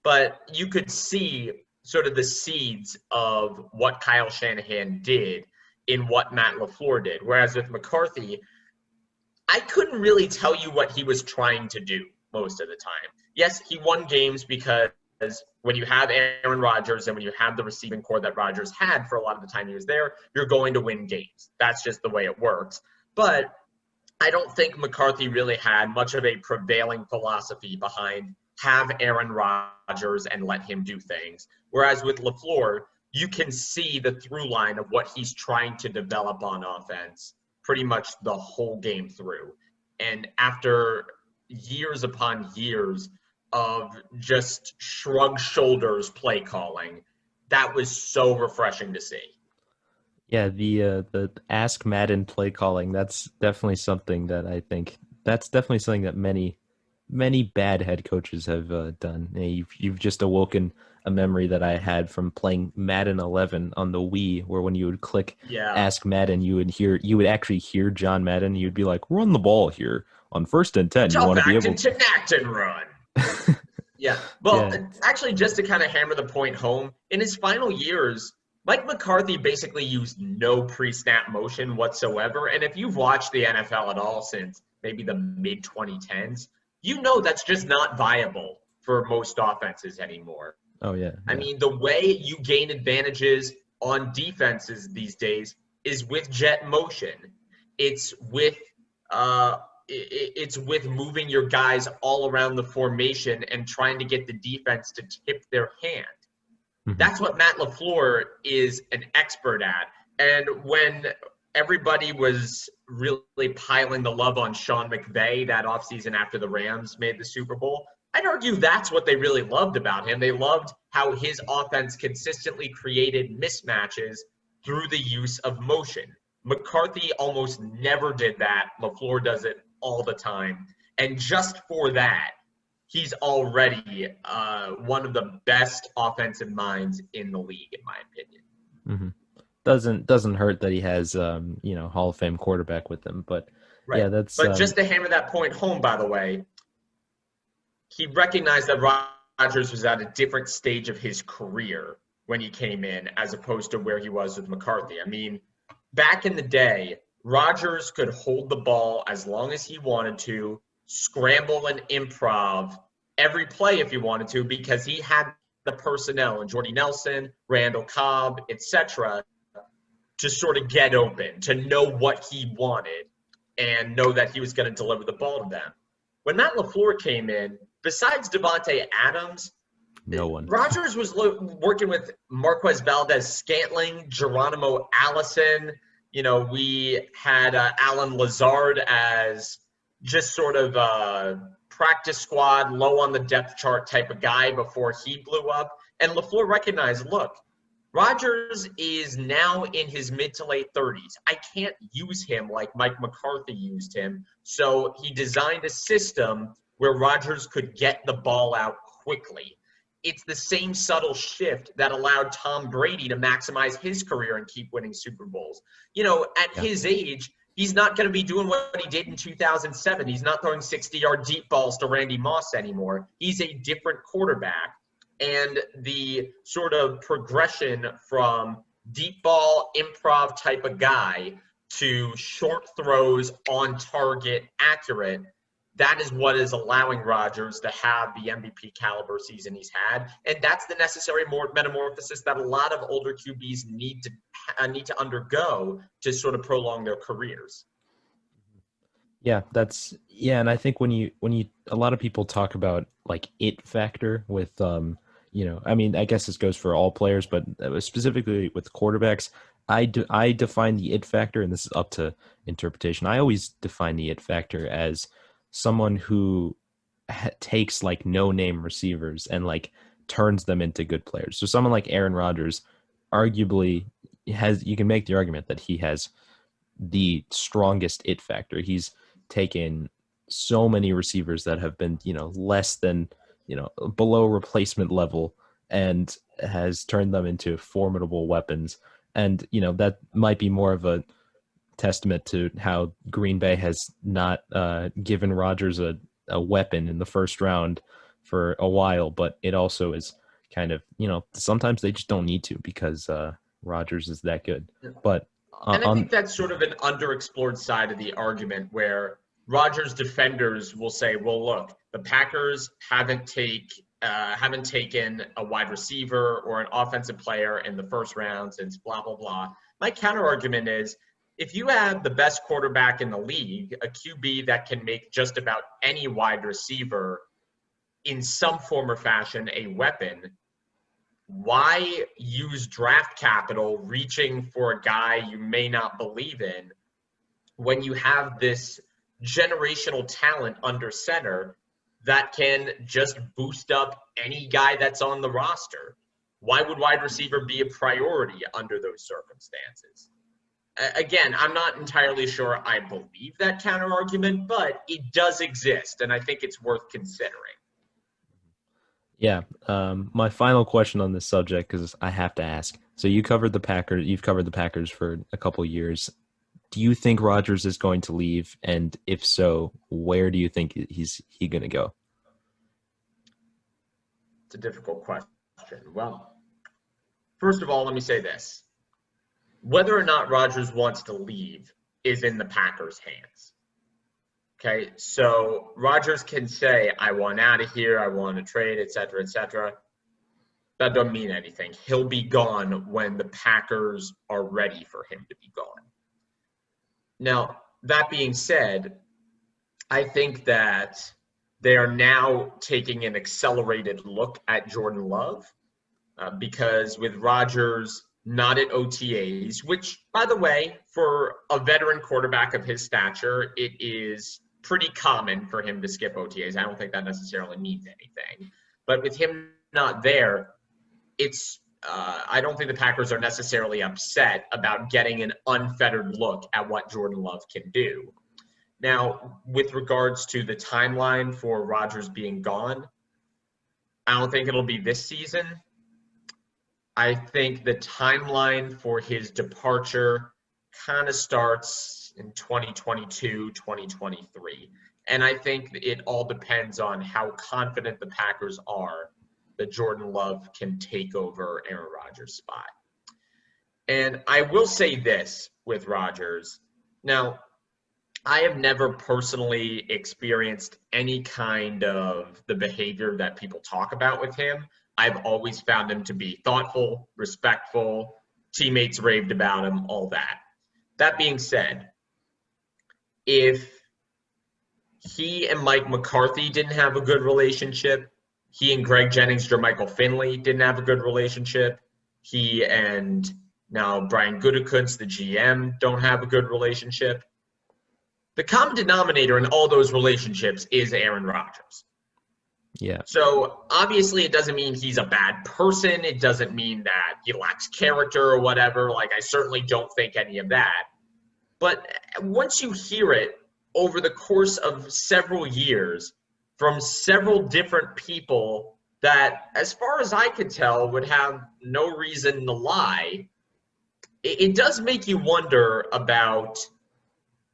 But you could see sort of the seeds of what Kyle Shanahan did in what Matt LaFleur did. Whereas with McCarthy, I couldn't really tell you what he was trying to do most of the time. Yes, he won games because when you have Aaron Rodgers and when you have the receiving core that Rodgers had for a lot of the time he was there, you're going to win games. That's just the way it works. But I don't think McCarthy really had much of a prevailing philosophy behind have Aaron Rodgers and let him do things. Whereas with LaFleur, you can see the through line of what he's trying to develop on offense pretty much the whole game through. And after years upon years of just shrug shoulders play calling, that was so refreshing to see. Yeah, the Ask Madden play calling, that's definitely something that many bad head coaches have done. You've just awoken a memory that I had from playing Madden 11 on the Wii, where when you would click Yeah. Ask Madden, you would actually hear John Madden. You'd be like, "Run the ball here on 1st and 10." You Tough want to be act able and act and run. Yeah. Well, Yeah. actually, just to kind of hammer the point home, in his final years, Mike McCarthy basically used no pre-snap motion whatsoever. And if you've watched the NFL at all since maybe the mid 2010s, you know that's just not viable for most offenses anymore. Oh yeah. I mean, the way you gain advantages on defenses these days is with jet motion. It's with it's with moving your guys all around the formation and trying to get the defense to tip their hand. Mhm. That's what Matt LaFleur is an expert at. And when everybody was really piling the love on Sean McVay that offseason after the Rams made the Super Bowl, I'd argue that's what they really loved about him. They loved how his offense consistently created mismatches through the use of motion. McCarthy almost never did that. LaFleur does it all the time. And just for that, he's already one of the best offensive minds in the league, in my opinion. Mm-hmm. Doesn't hurt that he has Hall of Fame quarterback with him, but Right. yeah, that's But just to hammer that point home, by the way, he recognized that Rodgers was at a different stage of his career when he came in as opposed to where he was with McCarthy. I mean, back in the day, Rodgers could hold the ball as long as he wanted to, scramble and improv every play if he wanted to, because he had the personnel and Jordy Nelson, Randall Cobb, etc., to sort of get open, to know what he wanted and know that he was going to deliver the ball to them. When Matt LaFleur came in, besides Devontae Adams, No one. Rodgers was working with Marquez Valdez-Scantling, Geronimo Allison. You know, we had Alan Lazard as just sort of a practice squad, low on the depth chart type of guy before he blew up. And LaFleur recognized, look, Rodgers is now in his mid to late 30s. I can't use him like Mike McCarthy used him. So he designed a system where Rodgers could get the ball out quickly. It's the same subtle shift that allowed Tom Brady to maximize his career and keep winning Super Bowls. You know, at his age, he's not going to be doing what he did in 2007. He's not throwing 60-yard deep balls to Randy Moss anymore. He's a different quarterback. And the sort of progression from deep ball, improv type of guy to short throws, on target, accurate, that is what is allowing Rodgers to have the MVP caliber season he's had. And that's the necessary metamorphosis that a lot of older QBs need to undergo to sort of prolong their careers. Yeah, and I think when you a lot of people talk about like it factor with I mean, I guess this goes for all players, but specifically with quarterbacks, I define the it factor, and this is up to interpretation. I always define the it factor as someone who takes like no name receivers and like turns them into good players. So someone like Aaron Rodgers arguably you can make the argument that he has the strongest it factor. He's taken so many receivers that have been, less than, below replacement level and has turned them into formidable weapons. And, that might be more of a testament to how Green Bay has not given Rodgers a weapon in the first round for a while, but it also is kind of, sometimes they just don't need to because Rodgers is that good. But and I think that's sort of an underexplored side of the argument where Rodgers defenders will say, well, look, the Packers haven't taken a wide receiver or an offensive player in the first round since blah, blah, blah. My counter argument is if you have the best quarterback in the league, a QB that can make just about any wide receiver in some form or fashion a weapon, why use draft capital reaching for a guy you may not believe in when you have this generational talent under center that can just boost up any guy that's on the roster? Why would wide receiver be a priority under those circumstances? Again, I'm not entirely sure I believe that counter argument, but it does exist, and I think it's worth considering. Yeah. My final question on this subject, because I have to ask. So you've covered the Packers for a couple of years. Do you think Rodgers is going to leave? And if so, where do you think he's going to go? It's a difficult question. Well, first of all, let me say this. Whether or not Rodgers wants to leave is in the Packers' hands. Okay, so Rodgers can say, I want out of here, I want to trade, et cetera, et cetera. That doesn't mean anything. He'll be gone when the Packers are ready for him to be gone. Now, that being said, I think that they are now taking an accelerated look at Jordan Love because with Rodgers not at OTAs, which, by the way, for a veteran quarterback of his stature, it is pretty common for him to skip OTAs. I don't think that necessarily means anything. But with him not there, I don't think the Packers are necessarily upset about getting an unfettered look at what Jordan Love can do. Now, with regards to the timeline for Rodgers being gone, I don't think it'll be this season. I think the timeline for his departure kind of starts in 2022, 2023. And I think it all depends on how confident the Packers are that Jordan Love can take over Aaron Rodgers' spot. And I will say this with Rodgers. Now, I have never personally experienced any kind of the behavior that people talk about with him. I've always found him to be thoughtful, respectful, teammates raved about him, all that. That being said, if he and Mike McCarthy didn't have a good relationship, he and Greg Jennings, Jermichael Finley didn't have a good relationship, he and now Brian Gutekunst, the GM, don't have a good relationship. The common denominator in all those relationships is Aaron Rodgers. Yeah. So obviously it doesn't mean he's a bad person. It doesn't mean that he lacks character or whatever. Like, I certainly don't think any of that. But once you hear it over the course of several years from several different people that, as far as I could tell, would have no reason to lie, it does make you wonder about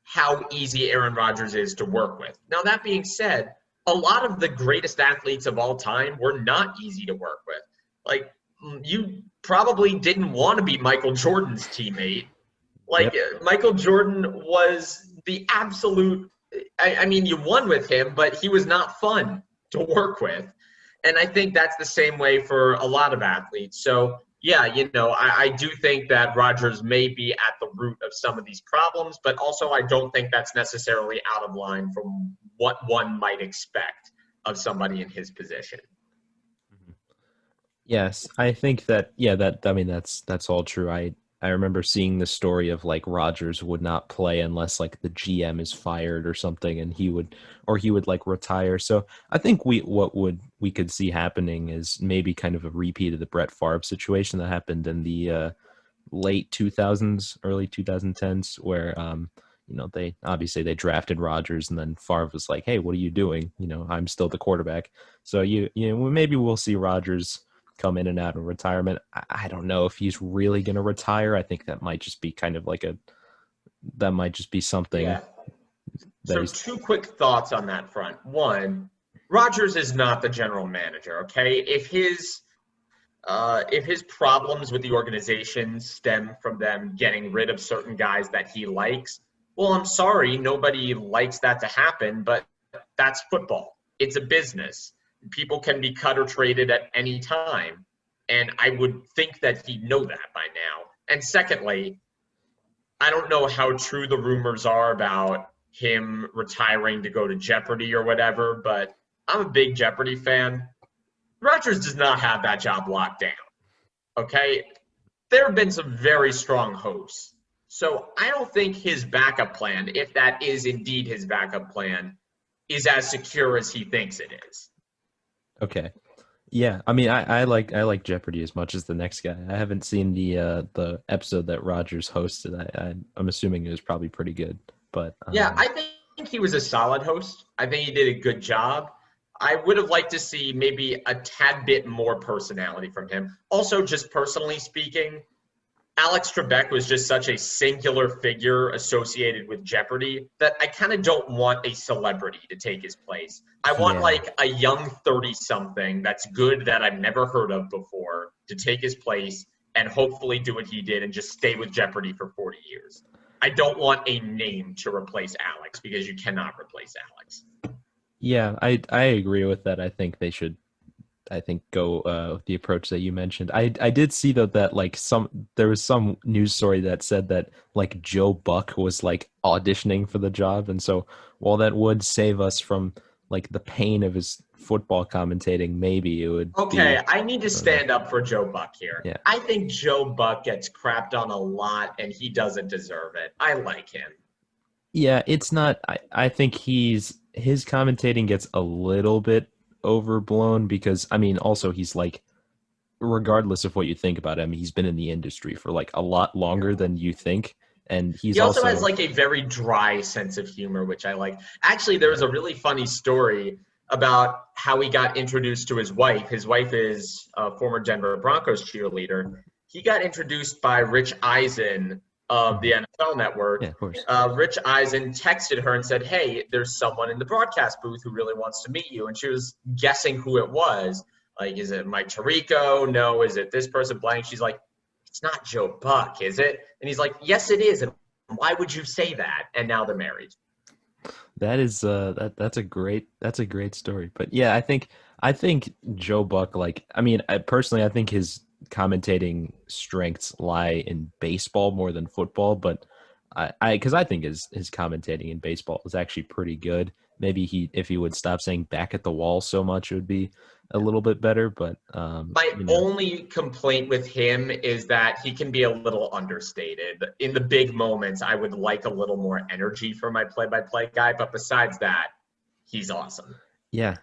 how easy Aaron Rodgers is to work with. Now, that being said, a lot of the greatest athletes of all time were not easy to work with. Like, you probably didn't want to be Michael Jordan's teammate. Like, yep. Michael Jordan was the absolute – I mean, you won with him, but he was not fun to work with. And I think that's the same way for a lot of athletes. So, yeah, I do think that Rodgers may be at the root of some of these problems, but also I don't think that's necessarily out of line from what one might expect of somebody in his position. Yes, I think that, that's all true. I remember seeing the story of like Rodgers would not play unless like the GM is fired or something, and he would like retire. So I think we could see happening is maybe kind of a repeat of the Brett Favre situation that happened in the late 2000s, early 2010s, where they drafted Rodgers, and then Favre was like, "Hey, what are you doing? I'm still the quarterback." So maybe we'll see Rodgers come in and out of retirement. I don't know if he's really going to retire. I think that might just be kind of like something. Yeah. So two quick thoughts on that front. One, Rodgers is not the general manager, okay? If his problems with the organization stem from them getting rid of certain guys that he likes, well, I'm sorry, nobody likes that to happen, but that's football. It's a business. People can be cut or traded at any time. And I would think that he'd know that by now. And secondly, I don't know how true the rumors are about him retiring to go to Jeopardy or whatever, but I'm a big Jeopardy fan. Rodgers does not have that job locked down. Okay? There have been some very strong hosts. So I don't think his backup plan, if that is indeed his backup plan, is as secure as he thinks it is. Okay. Yeah, I mean, I like Jeopardy as much as the next guy. I haven't seen the episode that Rodgers hosted. I'm assuming it was probably pretty good, but yeah, I think he was a solid host. I think he did a good job. I would have liked to see maybe a tad bit more personality from him. Also, just personally speaking, Alex Trebek was just such a singular figure associated with Jeopardy that I kind of don't want a celebrity to take his place. I want like a young 30-something that's good that I've never heard of before to take his place and hopefully do what he did and just stay with Jeopardy for 40 years. I don't want a name to replace Alex because you cannot replace Alex. Yeah, I agree with that. I think they should go with the approach that you mentioned. I did see though that like there was some news story that said that like Joe Buck was like auditioning for the job, and so while that would save us from like the pain of his football commentating, maybe it would. Okay, I need to stand up for Joe Buck here. Yeah. I think Joe Buck gets crapped on a lot, and he doesn't deserve it. I like him. Yeah, it's not. I think his commentating gets a little bit overblown because I mean also he's like, regardless of what you think about him, he's been in the industry for like a lot longer than you think, and he also has like a very dry sense of humor, which I like. Actually, there was a really funny story about how he got introduced to his wife. His wife is a former Denver Broncos cheerleader. He got introduced by Rich Eisen of the NFL Network. Yeah, of course. Rich Eisen texted her and said, "Hey, there's someone in the broadcast booth who really wants to meet you." And she was guessing who it was. Like, is it Mike Tirico? No. Is it this person? Blank. She's like, "It's not Joe Buck, is it?" And he's like, "Yes, it is. And why would you say that?" And now they're married. That is that's a great story. But yeah, I think Joe Buck, like, I mean, personally, I think his commentating strengths lie in baseball more than football, but because I think his commentating in baseball is actually pretty good. Maybe if he would stop saying "back at the wall" so much, it would be a little bit better. But My you know, only complaint with him is that he can be a little understated. In the big moments, I would like a little more energy for my play-by-play guy, but besides that, he's awesome. yeah,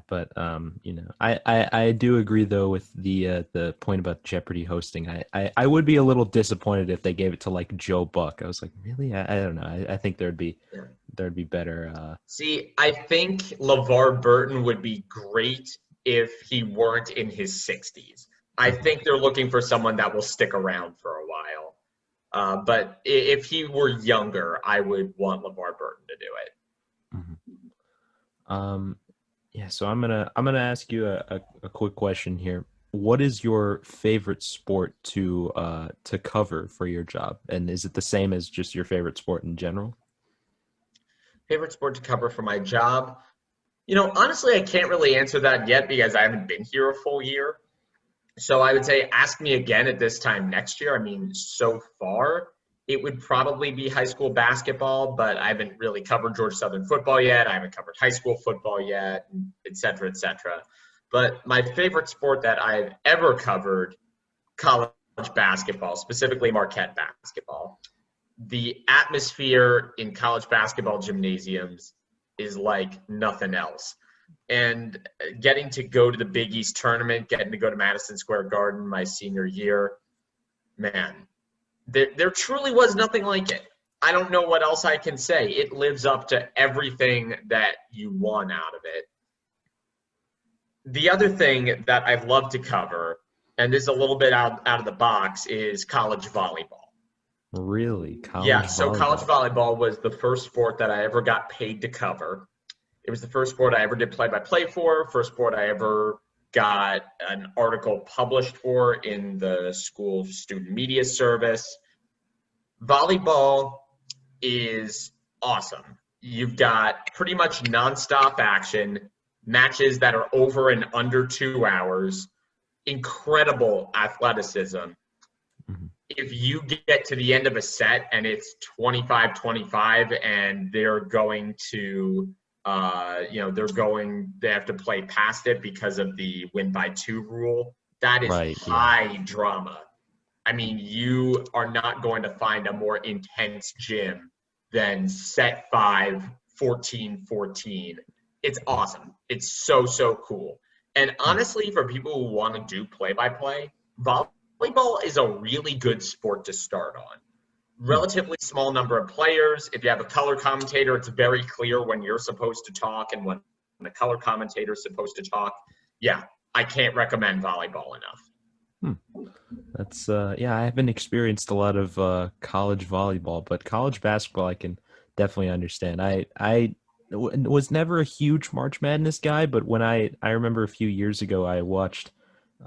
but I do agree though with the point about Jeopardy hosting. I would be a little disappointed if they gave it to like Joe Buck. I was like, really? I don't know. I think Yeah. there'd be better. See, I think LeVar Burton would be great if he weren't in his 60s. I Mhm, think they're looking for someone that will stick around for a while. But if he were younger, I would want LeVar Burton to do it. mhm. Um, yeah. So I'm gonna ask you a quick question here. What is your favorite sport to cover for your job, and is it the same as just your favorite sport in general? Favorite sport to cover for my job? Honestly, I can't really answer that yet because I haven't been here a full year. So I would say ask me again at this time next year. I mean, so far, it would probably be high school basketball, but I haven't really covered Georgia Southern football yet. I haven't covered high school football yet, et cetera, et cetera. But my favorite sport that I've ever covered, college basketball, specifically Marquette basketball. The atmosphere in college basketball gymnasiums is like nothing else. And getting to go to the Big East tournament, getting to go to Madison Square Garden my senior year, man, there truly was nothing like it. I don't know what else I can say. It lives up to everything that you want out of it. The other thing that I'd love to cover, and this is a little bit out of the box, is college volleyball. Really, Yeah, college so college volleyball. volleyball was the first sport that I ever got paid to cover. It was the first sport I ever did play by play for, first sport I ever got an article published for in the school student media service. Volleyball is awesome. You've got pretty much nonstop action, matches that are over and under 2 hours, incredible athleticism. Mhm. If you get to the end of a set and it's 25-25 and they're going to they have to play past it because of the win by two rule, that is Right, yeah. high drama. I mean, you are not going to find a more intense gym than set 5, 14-14. It's awesome. It's so, so cool. And Hmm. honestly, for people who want to do play by play, volleyball is a really good sport to start on. Hmm. Relatively small number of players. If you have a color commentator, it's very clear when you're supposed to talk and when the color commentator is supposed to talk. Yeah, I can't recommend volleyball enough. Hmm. That's yeah, I haven't experienced a lot of college volleyball, but college basketball I can definitely understand. Was never a huge March Madness guy, but when I remember a few years ago I watched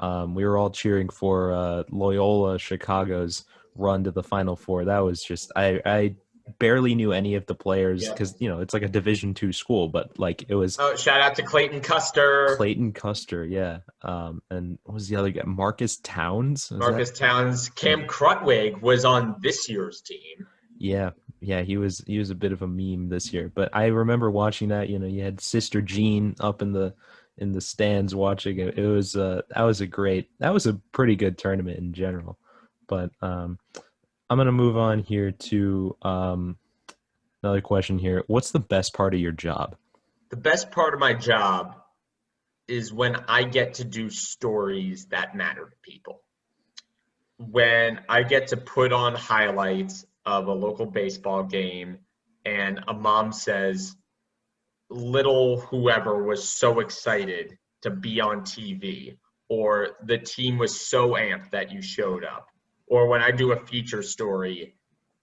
we were all cheering for Loyola Chicago's run to the Final Four. That was just I barely knew any of the players Yeah. because it's like a Division II school, but like it was Oh, shout out to Clayton Custer, Clayton Custer, yeah. And what was the other guy? Marcus Towns? Was that? Marcus Towns. Cam Krutwig was on this year's team. Yeah, yeah, he was a bit of a meme this year. But I remember watching that, you had Sister Jean up in the stands watching it. It was that was a pretty good tournament in general. But I'm gonna move on here to another question here. What's the best part of your job? The best part of my job is when I get to do stories that matter to people. When I get to put on highlights of a local baseball game and a mom says, little whoever was so excited to be on TV, or the team was so amped that you showed up. Or when I do a feature story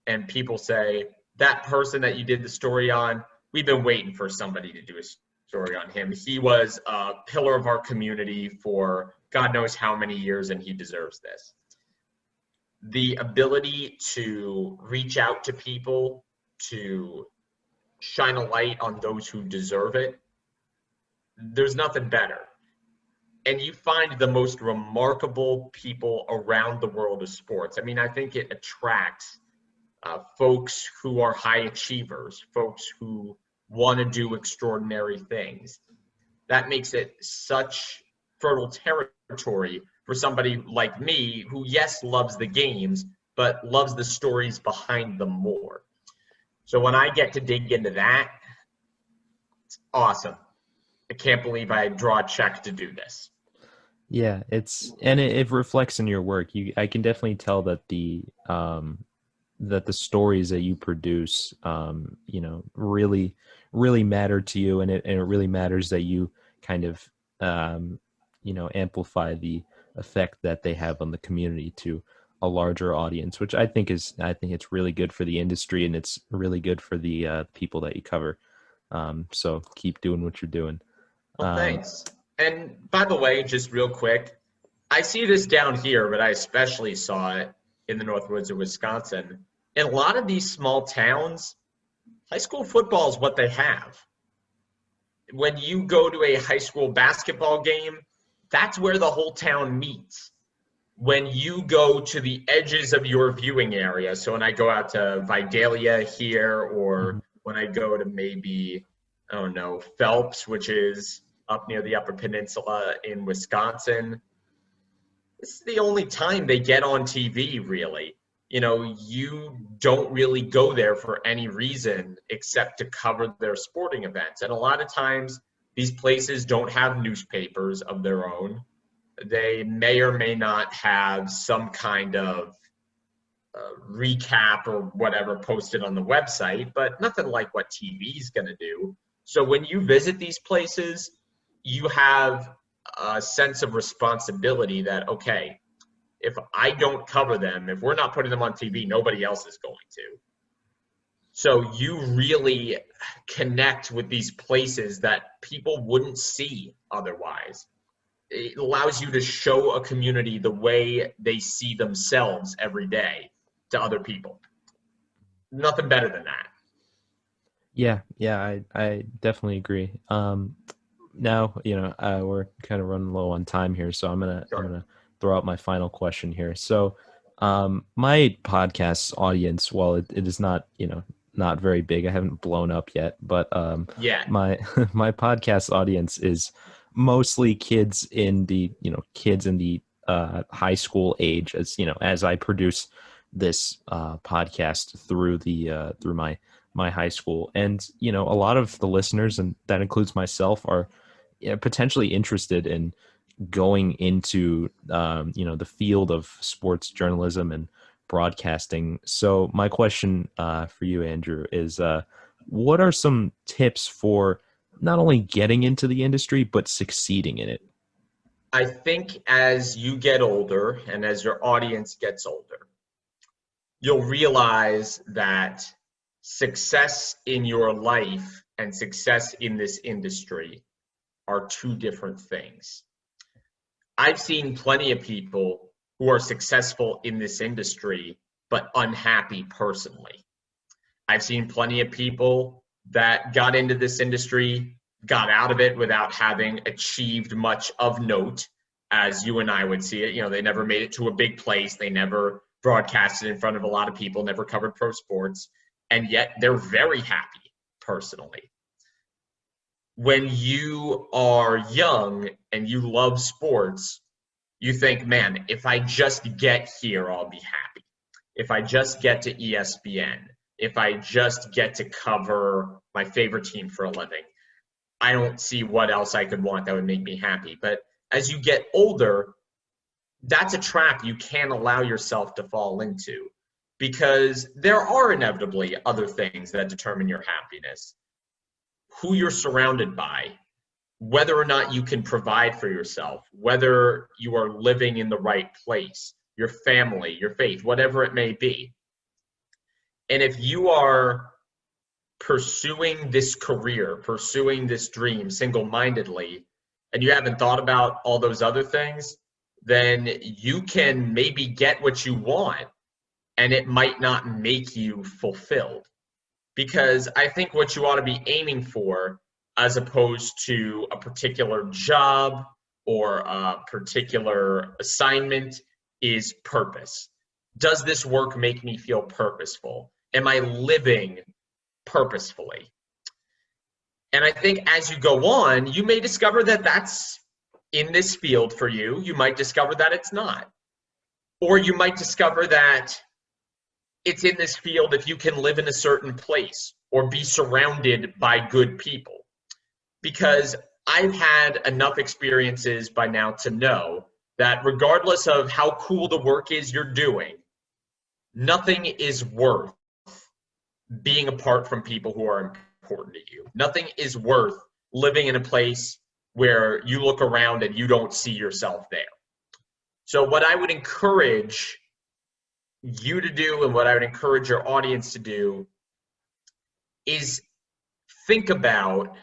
and people say, that person that you did the story on, we've been waiting for somebody to do a story on him. He was a pillar of our community for God knows how many years, and he deserves this. The ability to reach out to people, to shine a light on those who deserve it, there's nothing better. and you find the most remarkable people around the world of sports. I mean, I think it attracts folks who are high achievers, folks who want to do extraordinary things. That makes it such fertile territory for somebody like me who, yes, loves the games, but loves the stories behind them more. So when I get to dig into that, it's awesome. I can't believe I draw a check to do this. Yeah, it reflects in your work. I can definitely tell that the stories that you produce, really matter to you, and it really matters that you kind of, amplify the effect that they have on the community to a larger audience, which I think it's really good for the industry, and it's really good for the people that you cover. So keep doing what you're doing. Well, thanks. And by the way, just real quick, I see this down here, but I especially saw it in the Northwoods of Wisconsin. In a lot of these small towns, high school football is what they have. When you go to a high school basketball game, that's where the whole town meets. When you go to the edges of your viewing area, so when I go out to Vidalia here, or when I go to maybe, I don't know, Phelps, which is up near the Upper Peninsula in Wisconsin, this is the only time they get on TV, really. You know, you don't really go there for any reason except to cover their sporting events. And a lot of times, these places don't have newspapers of their own. They may or may not have some kind of recap or whatever posted on the website, but nothing like what TV is going to do. So when you visit these places, you have a sense of responsibility that, okay, if I don't cover them, if we're not putting them on TV, nobody else is going to. So you really connect with these places that people wouldn't see otherwise. It allows you to show a community the way they see themselves every day to other people. Nothing better than that. Yeah, I definitely agree. Now, we're kind of running low on time here, so I'm Sure. gonna throw out my final question here. So, my podcast audience, while it is not, not very big, I haven't blown up yet, but Yeah. my my podcast audience is mostly kids in the high school age, as I produce this podcast through my high school, and a lot of the listeners, and that includes myself, are potentially interested in going into the field of sports journalism and broadcasting. So my question for you, Andrew, is what are some tips for not only getting into the industry but succeeding in it? I think as you get older and as your audience gets older, you'll realize that success in your life and success in this industry are two different things. I've seen plenty of people who are successful in this industry but unhappy personally. I've seen plenty of people that got into this industry, got out of it without having achieved much of note, as you and I would see it. You know, they never made it to a big place. They never broadcasted in front of a lot of people, never covered pro sports, and yet they're very happy personally. When you are young and you love sports, you think, man, if I just get here, I'll be happy. If I just get to ESPN, if I just get to cover my favorite team for a living, I don't see what else I could want that would make me happy. But as you get older, that's a trap you can't allow yourself to fall into, because there are inevitably other things that determine your happiness. Who you're surrounded by, whether or not you can provide for yourself, whether you are living in the right place, your family, your faith, whatever it may be. And if you are pursuing this career, pursuing this dream single-mindedly, and you haven't thought about all those other things, then you can maybe get what you want, and it might not make you fulfilled. Because I think what you ought to be aiming for, as opposed to a particular job or a particular assignment is purpose. Does this work make me feel purposeful? Am I living purposefully? And I think as you go on, you may discover that that's in this field for you. You might discover that it's not. Or you might discover that it's in this field if you can live in a certain place or be surrounded by good people. Because I've had enough experiences by now to know that regardless of how cool the work is you're doing, nothing is worth being apart from people who are important to you. Nothing is worth living in a place where you look around and you don't see yourself there. So what I would encourage you to do, and what I would encourage your audience to do, is think about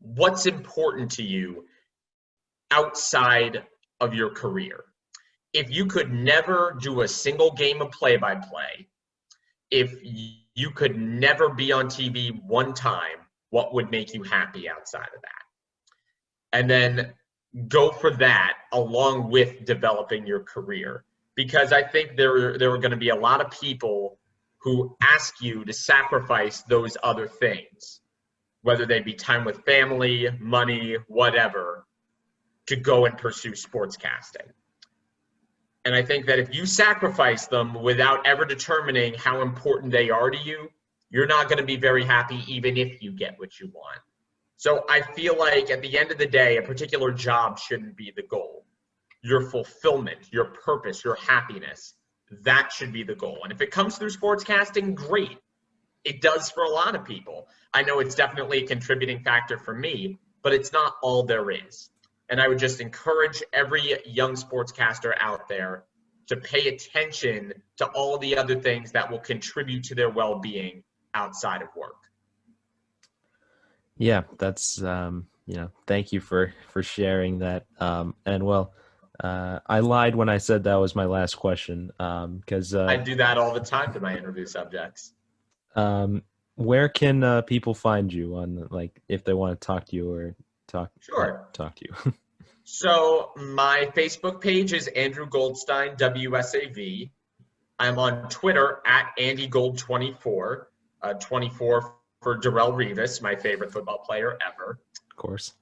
what's important to you outside of your career. If you could never do a single game of play-by-play, if you could never be on TV one time, what would make you happy outside of that? And then go for that along with developing your career. Because I think there are going to be a lot of people who ask you to sacrifice those other things, whether they be time with family, money, whatever, to go and pursue sportscasting. And I think that if you sacrifice them without ever determining how important they are to you, you're not going to be very happy even if you get what you want. So I feel like at the end of the day, a particular job shouldn't be the goal. Your fulfillment, your purpose, your happiness, that should be the goal. And if it comes through sportscasting, great. It does for a lot of people. I know it's definitely a contributing factor for me, but it's not all there is. And I would just encourage every young sportscaster out there to pay attention to all the other things that will contribute to their well-being outside of work. Yeah, that's, thank you for sharing that. I lied when I said that was my last question, because I do that all the time to my interview subjects. Where can people find you on, like, if they want to talk to you or talk to you? So my Facebook page is Andrew Goldstein, WSAV. I'm on Twitter at AndyGold24, 24 for Darrelle Revis, my favorite football player ever. Of course.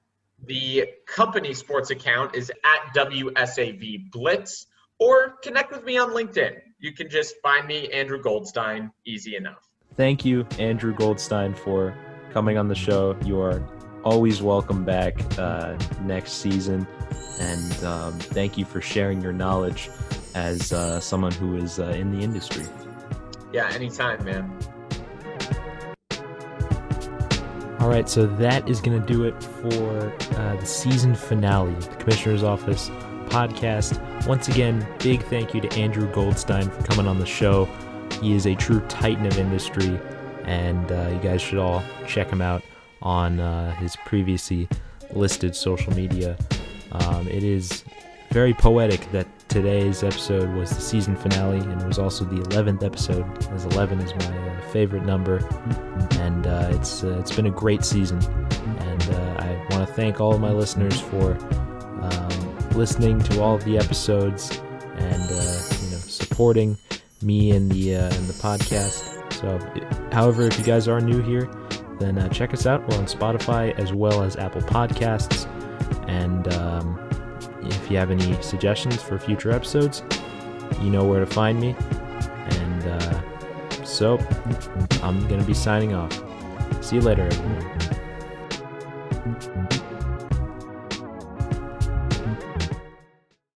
The company sports account is at WSAV Blitz, or connect with me on LinkedIn. You can just find me, Andrew Goldstein, easy enough. Thank you, Andrew Goldstein, for coming on the show. You are always welcome back next season, and thank you for sharing your knowledge as someone who is in the industry. Yeah, anytime, man. All right, so that is going to do it for the season finale of the Commissioner's Office podcast. Once again, big thank you to Andrew Goldstein for coming on the show. He is a true titan of industry, and you guys should all check him out on his previously listed social media. It is very poetic that today's episode was the season finale, and it was also the 11th episode, as 11 is my favorite number, and it's been a great season, and I want to thank all of my listeners for listening to all of the episodes and supporting me in the podcast. So, however, if you guys are new here, then check us out. We're on Spotify as well as Apple Podcasts, and if you have any suggestions for future episodes, you know where to find me. And so I'm going to be signing off. See you later, everyone.